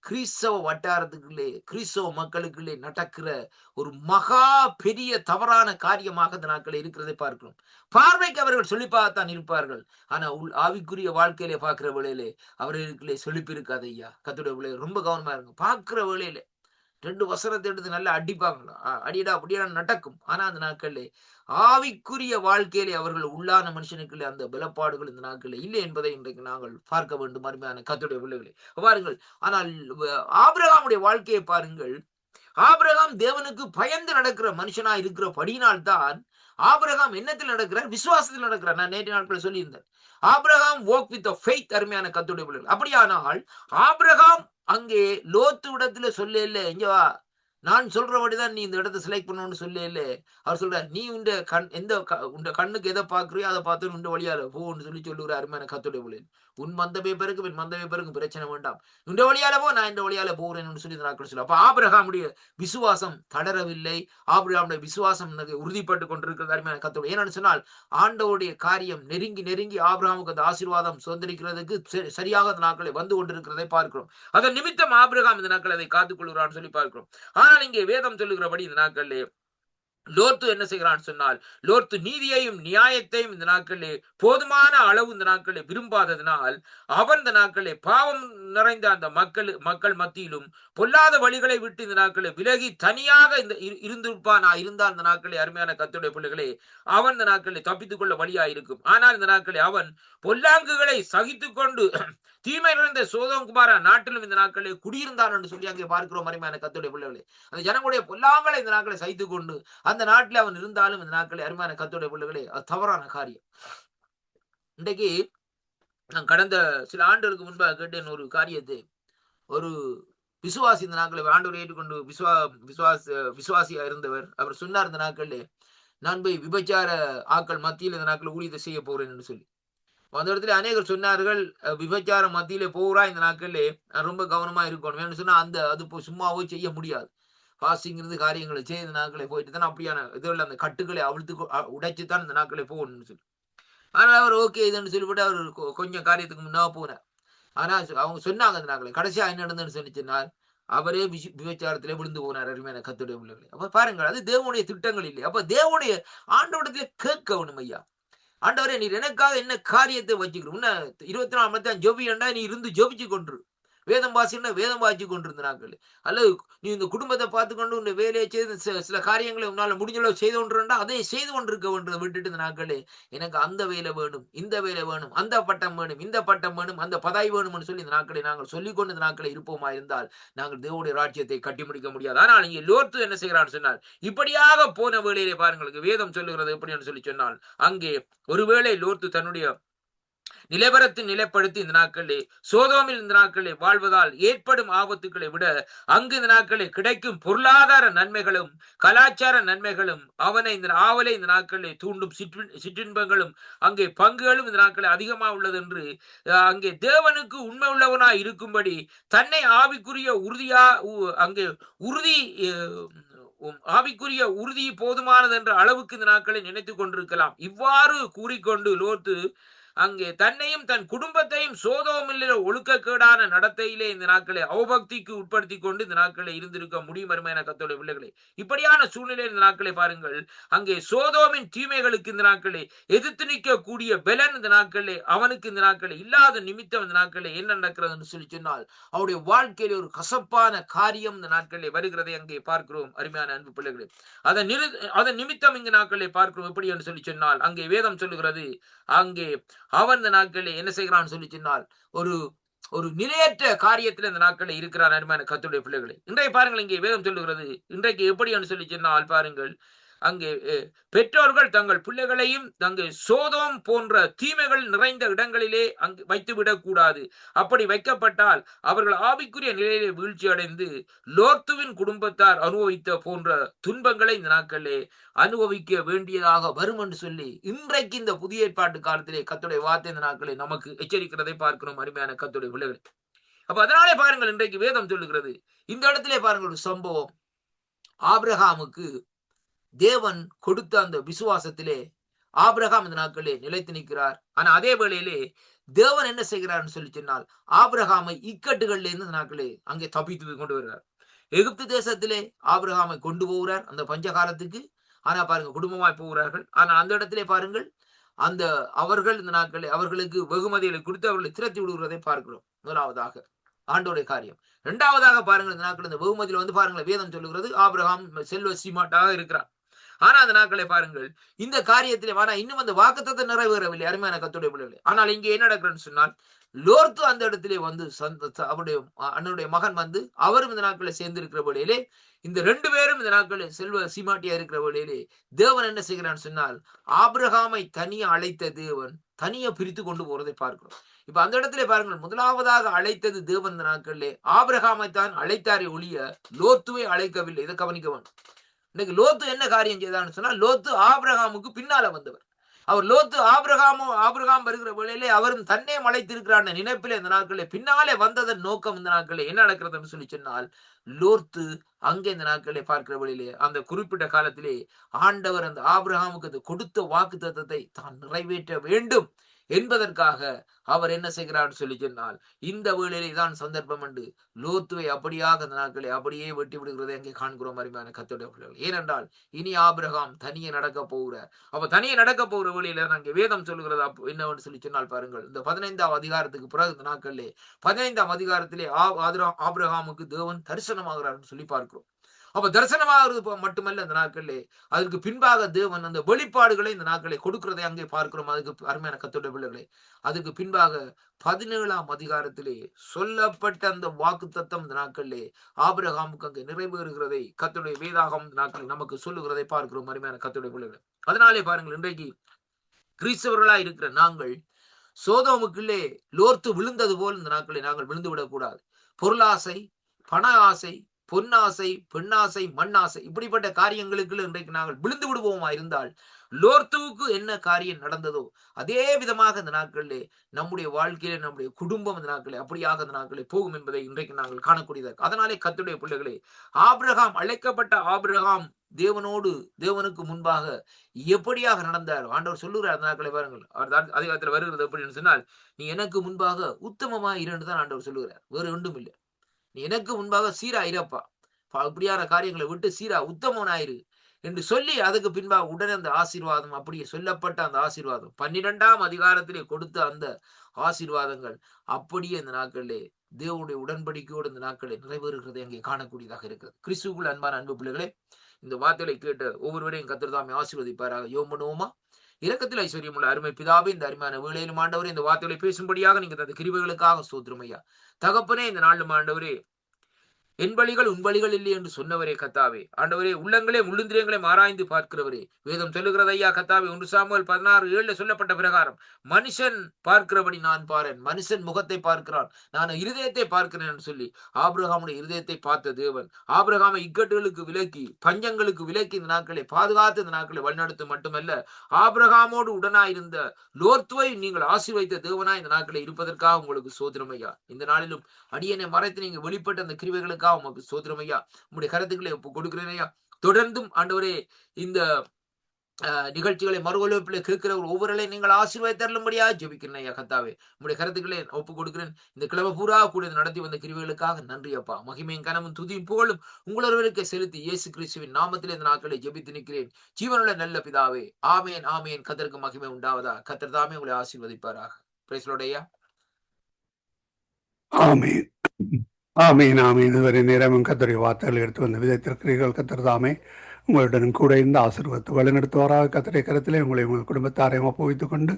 கிறிஸ்தவ வட்டாரத்துக்குள்ளே கிறிஸ்தவ மக்களுக்குள்ளே நடக்கிற ஒரு மகா பெரிய தவறான காரியமாக இந்த நாட்களை இருக்கிறதை பார்க்கிறோம். பார்வைக்கு அவர்கள் செழிப்பாகத்தான் இருப்பார்கள், ஆனா ஆவிக்குரிய வாழ்க்கையிலே பார்க்கிற வேளையிலே அவர்களுக்குள்ளே செழிப்பு இருக்காது. ஐயா கர்த்தருடைய பிள்ளைகள் ரொம்ப கவனமா இருங்க. பார்க்கிற வேளையிலே 2 வசனத்தை எடுத்து நல்லா அடிப்பாங்களா, அடிடா அப்படியே நடக்கும். ஆனா அந்த நாட்களிலே ஆவிக்குரிய வாழ்க்கையிலே அவர்கள் உள்ளான மனுஷனுக்குள்ளே அந்த பலப்பாடுகள் இந்த நாட்களில் இல்லை என்பதை இன்றைக்கு நாங்கள் பார்க்க வேண்டும். அருமையான கர்த்தருடைய பிள்ளைகளை பாருங்கள். ஆனால் ஆபிரகாமுடைய வாழ்க்கையை பாருங்கள். ஆபிரகாம் தேவனுக்கு பயந்து நடக்கிற மனுஷனா இருக்கிற படியினால்தான் ஆபிரகாம் என்னத்தில் நடக்கிறார், விசுவாசத்தில் நடக்கிறார். நான் நேற்று நாட்களை சொல்லியிருந்தேன், ஆபிரகாம் வாக் வித் ஃபெய்த். அருமையான கர்த்தருடைய பிள்ளைகள், அப்படியானால் ஆபிரகாம் அங்கே லோத்து இடத்துல சொல்ல இல்லை, இங்க வா நான் சொல்றபடிதான் நீ இந்த இடத்தை செலக்ட் பண்ணணும்னு சொல்ல இல்லை. அவர் சொல்ற, நீ உண்ட கண்ணுக்கு எதை பாக்குறியோ அதை பார்த்து உண்ட வழியால போன்னு சொல்லி சொல்லுகிற அருமையான கர்த்தருடைய பிள்ளைகள். உன் மந்த பேப்பருக்கு என் மந்த பேப்பருக்கு பிரச்சனை வேண்டாம், இந்த வழியால போ, நான் இந்த வழியால போறேன்னு சொல்லி நாட்கள் சொல்ல. அப்ப ஆபிரகாமுடைய விசுவாசம் தளரவில்லை, ஆபிரகாமுடைய விசுவாசம் உறுதிப்பட்டு கொண்டிருக்கிறது. அருமையான கர்த்தருடைய, ஏன்னு சொன்னால் ஆண்டவருடைய காரியம் நெருங்கி நெருங்கி ஆபிரகாமுக்கு அந்த ஆசீர்வாதம் சுதந்திரிக்கிறதுக்கு சரியாக அந்த நாட்களை வந்து கொண்டிருக்கிறதை பார்க்கிறோம். அதன் நிமித்தம் ஆபிரகாம் இந்த நாட்கள் அதை காத்துக் கொள்கிறான்னு சொல்லி பார்க்கிறோம். ஆனால் இங்கே வேதம் சொல்லுகிறபடி இந்த நாட்களிலே லோத்து என்ன செய்கிறான்னு சொன்னால், லோத்து நீதியையும் நியாயத்தையும் இந்த நாட்களிலே போதுமான அளவு இந்த நாட்களை விரும்பாததினால் அவன் இந்த நாட்களே பாவம் நிறைந்த அந்த மக்கள் மத்தியிலும் பொல்லாத வழிகளை விட்டு இந்த நாட்களை விலகி தனியாக இந்த இருந்திருப்பானா இருந்தால் இந்த நாட்களே அருமையான கர்த்தருடைய பிள்ளைகளே அவன் இந்த நாட்களை தப்பித்துக் கொள்ள வழியாயிருக்கும். ஆனால் இந்த நாட்களே அவன் பொல்லாங்குகளை சகித்துக் கொண்டு தீமை நிறைந்த சோதோம் குமாரா நாட்டிலும் இந்த நாட்களே குடியிருந்தான் என்று சொல்லி அங்கே பார்க்கிறோம். அருமையான கர்த்தருடைய பிள்ளைகளே, அந்த ஜனங்களுடைய பொல்லாங்களை இந்த நாட்களை சகித்துக் கொண்டு அந்த நாட்டில் அவன் இருந்தாலும் இந்த நாட்களை அருமையான கர்த்தருடைய பிள்ளைகளே அது தவறான காரியம். இன்றைக்கு நான் கடந்த சில ஆண்டுகளுக்கு முன்பாக கேட்டேன் ஒரு காரியத்தை. ஒரு விசுவாசி இந்த நாட்களை ஆண்டவரை ஏற்றுக்கொண்டு விசுவாசியா இருந்தவர். அவர் சொன்னார் இந்த நாட்களிலே, நான் போய் விபச்சார ஆக்கள் மத்தியில் இந்த நாட்கள் ஊழியத்தை செய்ய போறேன் என்று சொல்லி. அந்த இடத்துல அநேகர் சொன்னார்கள், விபச்சார மத்தியிலே போகிறா இந்த நாட்களிலே ரொம்ப கவனமா இருக்கணும். ஏன்னு சொன்னா அது சும்மாவோ செய்ய முடியாது. பாசிங் இருந்து காரியங்களை செய்த நாட்களை போயிட்டு தான் அப்படியான இதுல அந்த கட்டுக்களை அவிழ்த்து உடைச்சு தான் இந்த நாட்களை போகணும்னு சொல்லி. ஆனா அவர் ஓகே இதுன்னு சொல்லிவிட்டு அவர் கொஞ்சம் காரியத்துக்கு முன்னா போனார். ஆனா அவங்க சொன்னாங்க அந்த நாட்களை கடைசியா என்ன நடந்ததுன்னு சொன்னால் அவரே விபச்சாரத்திலே விழுந்து போனார். அருமையான கர்த்தருடைய பிள்ளைகளே. அப்ப பாருங்கள், அது தேவனுடைய திட்டங்கள் இல்லை. அப்ப தேவனுடைய ஆண்டவரிடத்திலே கேட்கணும் ஐயா. ஆண்டவரே நீர் எனக்காக என்ன காரியத்தை வச்சுக்கிறோம். 24 மணி நேரம் ஜெபியண்டா நீ இருந்து ஜெபிச்சு கொண்டு வேதம் வாசினா வேதம் வாசிச்சு கொண்டிருந்த நாட்கள், அல்லது நீ இந்த குடும்பத்தை பார்த்துக்கொண்டு உன்னை வேலையை செய்து சில காரியங்களை உன்னால முடிஞ்சளவு செய்து கொண்டிருந்தா அதை செய்து கொண்டிருக்க வேண்டியதை விட்டுட்டு இந்த நாட்களே எனக்கு அந்த வேலை வேணும், இந்த வேலை வேணும், அந்த பட்டம் வேணும், இந்த பட்டம் வேணும், அந்த பதவி வேணும்னு சொல்லி இந்த நாட்களை நாங்கள் சொல்லிக்கொண்டு இந்த நாட்களை இருப்போமா இருந்தால் நாங்கள் தேவனுடைய ராஜ்யத்தை கட்டி முடிக்க முடியாது. ஆனால் இங்கே லோத்து என்ன செய்கிறான்னு சொன்னால், இப்படியாக போன வேளையிலே பாருங்களுக்கு வேதம் சொல்லுகிறது எப்படின்னு சொல்லி சொன்னால், அங்கே ஒருவேளை லோத்து தன்னுடைய நிலவரத்தை நிலைப்படுத்தி இந்த நாட்களே சோதோமில் இந்த நாட்களே வாழ்வதால் ஏற்படும் ஆபத்துக்களை விட அங்கு இந்த நாட்களே கிடைக்கும் பொருளாதார நன்மைகளும் கலாச்சார நன்மைகளும் அவனை இந்த ஆவலை இந்த நாட்களே தூண்டும் சிற்றின்பங்களும் அங்கே பங்குகளும் இந்த நாட்களே அதிகமாக உள்ளது என்று அங்கே தேவனுக்கு உண்மை உள்ளவனாய் இருக்கும்படி தன்னை ஆவிக்குரிய உறுதியா அங்கே உறுதி ஆவிக்குரிய உறுதி போதுமானது என்ற அளவுக்கு இந்த நாட்களை நினைத்துக் கொண்டிருக்கலாம். இவ்வாறு கூறிக்கொண்டு லோத்து அங்கே தன்னையும் தன் குடும்பத்தையும் சோதோமில் ஒழுக்கக்கேடான நடத்தையிலே இந்த நாட்களை அவபக்திக்கு உட்படுத்தி கொண்டு இந்த நாட்களை இருந்திருக்க முடியும். அருமையான கர்த்தருடைய பிள்ளைகளே, இப்படியான சூழ்நிலை இந்த நாட்களை பாருங்கள், அங்கே சோதோமின் தீமைகளுக்கு இந்த நாட்களை எதிர்த்து நிற்கக்கூடிய பெலன் இந்த நாட்களே அவனுக்கு இந்த நாட்களை இல்லாத நிமித்தம் இந்த நாட்களை என்ன நடக்கிறது சொல்லி சொன்னால் அவருடைய வாழ்க்கையில ஒரு கசப்பான காரியம் இந்த நாட்களிலே வருகிறதை அங்கே பார்க்கிறோம். அருமையான அன்பு பிள்ளைகளே, அதன் நிமித்தம் இங்கு நாட்களை பார்க்கிறோம். எப்படி என்று சொல்லி சொன்னால் அங்கே வேதம் சொல்லுகிறது, அங்கே அவன் இந்த நாட்களில் என்ன செய்கிறான்னு சொல்லி சொன்னால் ஒரு நிலையற்ற காரியத்தில் இந்த நாட்களில் இருக்கிறார். அருமையான கர்த்தருடைய பிள்ளைகளை, இன்றைய பாருங்கள், இங்கே வேதம் சொல்லுகிறது இன்றைக்கு எப்படி சொல்லி சொன்னால் பாருங்கள், அங்கே பெற்றோர்கள் தங்கள் பிள்ளைகளையும் அங்கே சோதோம் போன்ற தீமைகள் நிறைந்த இடங்களிலே அங்கு வைத்துவிடக் கூடாது. அப்படி வைக்கப்பட்டால் அவர்கள் ஆவிக்குரிய நிலையிலே வீழ்ச்சி அடைந்து லோத்துவின் குடும்பத்தார் அனுபவித்த போன்ற துன்பங்களை இந்த நாட்களிலே அனுபவிக்க வேண்டியதாக வரும் என்று சொல்லி இன்றைக்கு இந்த புதிய ஏற்பாட்டு காலத்திலே கர்த்தருடைய வார்த்தை இந்த நாட்களை நமக்கு எச்சரிக்கிறதை பார்க்கிறோம். அருமையான கர்த்தருடைய பிள்ளைகளை, அப்ப அதனாலே பாருங்கள் இன்றைக்கு வேதம் சொல்லுகிறது, இந்த இடத்திலே பாருங்கள் ஒரு சம்பவம். ஆபிரகாமுக்கு தேவன் கொடுத்த அந்த விசுவாசத்திலே ஆபிரகாம் இந்த நாட்களே நிலைத்து நிற்கிறார். ஆனா அதே வேளையிலே தேவன் என்ன செய்கிறார்னு சொல்லி சொன்னால் ஆபிரகாமை இக்கட்டுகள்ல இருந்து இந்த நாட்களே அங்கே தப்பித்து கொண்டு வருகிறார். எகிப்து தேசத்திலே ஆபிரகாமை கொண்டு போகிறார் அந்த பஞ்ச காலத்துக்கு. ஆனா பாருங்க குடும்பமாய் போகிறார்கள். ஆனா அந்த இடத்திலே பாருங்கள் அந்த அவர்கள் இந்த நாட்களே அவர்களுக்கு வெகுமதிகளை கொடுத்து அவர்களை திரட்டி விடுகிறதை பார்க்கிறோம். முதலாவதாக ஆண்டோடைய காரியம். இரண்டாவதாக பாருங்கள் இந்த நாட்கள் இந்த வெகுமதியில வந்து பாருங்கள் வேதம் சொல்லுகிறது ஆபிரகாம் செல்வ சீமாட்டாக இருக்கிறார். ஆனா அந்த நாட்களை பாருங்கள் இந்த காரியத்திலே ஆனா இன்னும் அந்த வாக்குத்தத்தை நிறைவேறவில்லை. அருமையான கர்த்தருடைய பிள்ளைகளே, ஆனால் இங்கே என்ன நடக்கிறன்னு சொன்னால் லோத்து அந்த இடத்திலே வந்து அவருடைய அண்ணனுடைய மகன் வந்து அவரும் இந்த நாட்களை சேர்ந்து இருக்கிற வழியிலே இந்த 2 பேரும் இந்த நாட்களில் செல்வ சீமாட்டியா இருக்கிற வழியிலே தேவன் என்ன செய்கிறான்னு சொன்னால் ஆபிரகாமை தனியே அழைத்த தேவன் தனியே பிரித்து கொண்டு போறதை பார்க்கிறோம். இப்ப அந்த இடத்துல பாருங்கள் முதலாவதாக அழைத்தது தேவன் இந்த நாட்களிலே ஆபிரகாமை தான் அழைத்தாரே ஒழிய லோத்துவை அழைக்கவில்லை. இதை கவனிக்க வேண்டும். இன்னைக்கு லோத்து என்ன காரியம் செய்தான்னு சொன்னா லோத்து ஆபிரகாமுக்கு பின்னால வந்தவர். அவர் லோத்து ஆபிரகாம் வருகிற வேளையிலே அவரும் தன்னே அழைத்திருக்கிறார் நினைப்பிலே இந்த நாட்களிலே பின்னாலே வந்ததன் நோக்கம் இந்த நாட்களே என்ன நடக்கிறதுன்னு சொல்லி சொன்னால் லோத்து அங்கே இந்த நாட்களை பார்க்கிற வழியிலே அந்த குறிப்பிட்ட காலத்திலே ஆண்டவர் அந்த ஆபிரகாமுக்கு அது கொடுத்த வாக்கு தத்தத்தை தான் நிறைவேற்ற வேண்டும் என்பதற்காக அவர் என்ன செய்கிறார் சொல்லி சொன்னால் இந்த வேளையிலே தான் சந்தர்ப்பம் என்று லோத்துவை அப்படியாக அந்த நாட்களை அப்படியே வெட்டி விடுகிறதை அங்கே காண்கிறோம். அருமையான கர்த்தருடைய பிள்ளைகள், ஏனென்றால் இனி ஆபிரகாம் தனியே நடக்க போகிறார். அப்ப தனியே நடக்க போகிற வழியில அங்கே வேதம் சொல்லுகிறது என்னவென்று சொல்லி சொன்னால் பாருங்கள் இந்த 15ஆம் அதிகாரத்துக்கு பிறகு இந்த நாட்களிலே 15ஆம் அதிகாரத்திலே ஆபிரகாமுக்கு தேவன் தரிசனமாகிறார் சொல்லி பார்க்கிறோம். அப்ப தரிசனமாகிறது மட்டுமல்ல இந்த நாட்களிலே அதற்கு பின்பாக தேவன் அந்த வெளிப்பாடுகளை இந்த நாட்களை கொடுக்கிறதை அங்கே பார்க்கிறோம். அதுக்கு அருமையான கர்த்தருடைய பிள்ளைகளே, அதுக்கு பின்பாக 17ஆம் அதிகாரத்திலே சொல்லப்பட்ட அந்த வாக்கு தத்தம் இந்த நாட்களிலே ஆபிரகாமுக்கு அங்கே நிறைவேறுகிறதை கர்த்தருடைய வேதாகம் இந்த நாட்கள் நமக்கு சொல்லுகிறதை பார்க்கிறோம். அருமையான கர்த்தருடைய பிள்ளைகளே, அதனாலே பாருங்கள் இன்றைக்கு கிறிஸ்தவர்களாய் இருக்கிற நாங்கள் சோதோமுக்குள்ளே லோத்து விழுந்தது போல் இந்த நாட்களை நாங்கள் விழுந்து விடக்கூடாது. பொருளாசை, பண ஆசை, பொன்னாசை, பெண்ணாசை, மண்ணாசை இப்படிப்பட்ட காரியங்களுக்கு இன்றைக்கு நாங்கள் விழுந்து விடுவோமா இருந்தால் லோர்த்துவுக்கு என்ன காரியம் நடந்ததோ அதே விதமாக இந்த நாட்களிலே நம்முடைய வாழ்க்கையிலே நம்முடைய குடும்பம் இந்த நாட்களே அப்படியாக இந்த நாட்களே போகும் என்பதை இன்றைக்கு நாங்கள் காணக்கூடியதாக. அதனாலே கர்த்தருடைய பிள்ளைகளே, ஆபிரகாம், அழைக்கப்பட்ட ஆபிரகாம் தேவனுக்கு முன்பாக எப்படியாக நடந்தார் ஆண்டவர் சொல்லுகிறார். அந்த நாட்களை பாருங்கள், அவர் அதிகாரத்தில் வருகிறது எப்படின்னு சொன்னால், நீ எனக்கு முன்பாக உத்தமமா இரண்டு தான் ஆண்டவர் சொல்லுகிறார், வேறு ஒன்றும் இல்லை. நீ எனக்கு முன்பாக சீரா இருப்பா, இப்படியான காரியங்களை விட்டு சீரா உத்தமனாயிரு என்று சொல்லி அதுக்கு பின்பாக உடனே அந்த ஆசீர்வாதம், அப்படியே சொல்லப்பட்ட அந்த ஆசீர்வாதம் 12ஆம் அதிகாரத்திலே கொடுத்த அந்த ஆசீர்வாதங்கள் அப்படியே இந்த நாட்களிலே தேவனுடைய உடன்படிக்கையோடு இந்த நாட்களில் நிறைவேறுகிறதை அங்கே காணக்கூடியதாக இருக்கிறது. கிறிஸ்துவுக்குள் அன்பான அன்பு பிள்ளைகளே, இந்த வார்த்தைகளை கேட்ட ஒவ்வொருவரையும் கர்த்தர் தாமே ஆசீர்வதிப்பாராக. ஜெபம் பண்ணுவோமா? இரக்கத்தில் ஐஸ்வர்யம் உள்ள அருமை பிதாவே, இந்த அருமையான வேளையிலும் ஆண்டவரே இந்த வார்த்தைகளை பேசும்படியாக நீங்க அந்த கிருபைகளுக்காக ஸ்தோத்திரம் ஐயா. தகப்பனே, இந்த நாளும் ஆண்டவரே என் வழிகள் உன் வழிகள் இல்லை என்று சொன்னவரே கத்தாவே, ஆண்டவரே உள்ளங்களே உள்ளுந்திரியங்களை ஆராய்ந்து பார்க்கிறவரே, வேதம் சொல்லுகிறது ஐயா கத்தாவே, 1 சாமுவேல் 16:7 சொல்லப்பட்ட பிரகாரம் மனுஷன் பார்க்கிறபடி நான் பாரேன், மனுஷன் முகத்தை பார்க்கிறான், நான் இருதயத்தை பார்க்கிறேன் என்று சொல்லி ஆபிரகாமுடைய இருதயத்தை பார்த்த தேவன் ஆபிரகாமை இக்கட்டுகளுக்கு விலக்கி, பஞ்சங்களுக்கு விலக்கி இந்த நாட்களை பாதுகாத்து இந்த நாட்களை வழிநடத்த மட்டுமல்ல, ஆபிரகாமோடு உடனாயிருந்த லோர்த்துவை நீங்கள் ஆசீர்வதித்த தேவனாய் இந்த நாட்களை இருப்பதற்காக உங்களுக்கு சோதனம் ஐயா. இந்த நாளிலும் அடியனை மறைத்து நீங்க வெளிப்பட்ட அந்த கிருபைகளுக்காக உமக்கு சோதரம் ஐயா. உங்களுடைய கருத்துக்களை கொடுக்கிறேன் ஐயா. தொடர்ந்தும் ஆண்டவரே இந்த நிகழ்ச்சிகளை மறுவலிப்பில் கேட்கிற ஒவ்வொருவரையும் நீங்கள் ஆசீர்வாதத்தருளும்படியா ஜெபிக்கிறேன் ஐயா கத்தாவே. உங்களுடைய கருத்துக்களை ஒப்பு கொடுக்கிறேன். இந்த கிழமை பூரா கூட நடத்தி வந்த கிருபைகளுக்காக நன்றி அப்பா. மகிமையும் கனமும் துதியும் புகழும் உங்களொருவருக்கு செலுத்தி இயேசு கிறிஸ்துவின் நாமத்திலே இந்த நாட்களை ஜெபித்து நிற்கிறேன் ஜீவனுள்ள நல்ல பிதாவே. ஆமேன் ஆமேன். கர்த்தருக்கு மகிமை உண்டாவதா. கர்த்தர் தாமே உங்களை ஆசீர்வதிப்பாராக. பிரைஸ் லார்ட் ஐயா. ஆமீன் ஆமீன் ஆமீன். இதுவரை நேரமும் கர்த்தருடைய வார்த்தைகள் எடுத்து வந்த விதைத்திருக்கிறீர்கள். கர்த்தர் தாமே உங்களுடன் கூட இருந்து ஆசீர்வதித்து வழிநடத்துவாராக. கர்த்தருடைய கருத்திலே உங்களை உங்கள் குடும்பத்தாரையும் ஒப்புவித்துக் கொண்டு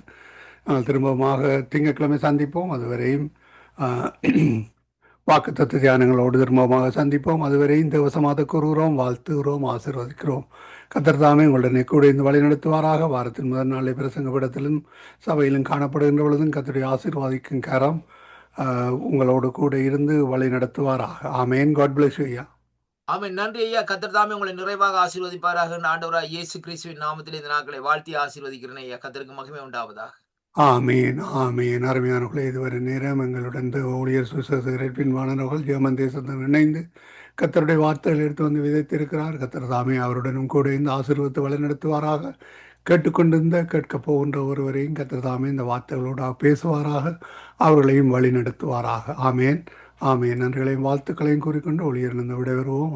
நாங்கள் திரும்பமாக திங்கட்கிழமை சந்திப்போம். அதுவரையும் வாக்குத்தத்த தியானங்களோடு திரும்பமாக சந்திப்போம். அதுவரையும் தேவசமாக கூறுகிறோம், வாழ்த்துகிறோம், ஆசீர்வதிக்கிறோம். கர்த்தர் தாமே உங்களுடனே கூட இருந்து வழிநடத்துவாராக. வாரத்தின் முதல் நாளை பிரசங்க படத்திலும் சபையிலும் காணப்படுகின்ற பொழுதும் கர்த்தருடைய ஆசீர்வாதிக்கும் கரம் உங்களோடு கூட இருந்து வழி நடத்துவாராக. ஆமேன். காட் பிளஸ் யூ ஐயா. ஆமேன். நன்றி ஐயா. கர்த்தர் தாமே உங்களை நிறைவாக ஆசீர்வதிப்பாராக. ஆண்டவராய் இயேசு கிறிஸ்துவின் நாமத்திலே இந்த நாட்களை வாழ்த்தி ஆசீர்வதிக்கிறேன் ஐயா. கர்த்தருக்கு மகிமை உண்டாவதாக. ஆமீன் ஆமீன். அருமையானவர்களே, இதுவரை நேரம் எங்களுடன் ஊழியர் சுசேசகர் பின்வானவர்கள் ஜெர்மன் தேசத்தில் இணைந்து கர்த்தருடைய வார்த்தைகள் எடுத்து வந்து விதைத்திருக்கிறார். கர்த்தர் தாமே அவருடனும் கூட இருந்து ஆசீர்வதித்து வழி நடத்துவாராக. கேட்டுக்கொண்டிருந்த கேட்கப் போகின்ற ஒருவரையும் கர்த்தர் தாமே இந்த வார்த்தைகளோடு பேசுவாராக, அவர்களையும் வழி நடத்துவாராக. ஆமேன் ஆமேன். நன்றிகளையும் வாழ்த்துக்களையும் கூறிக்கொண்டு ஊழியர் விடைபெறுவோம்.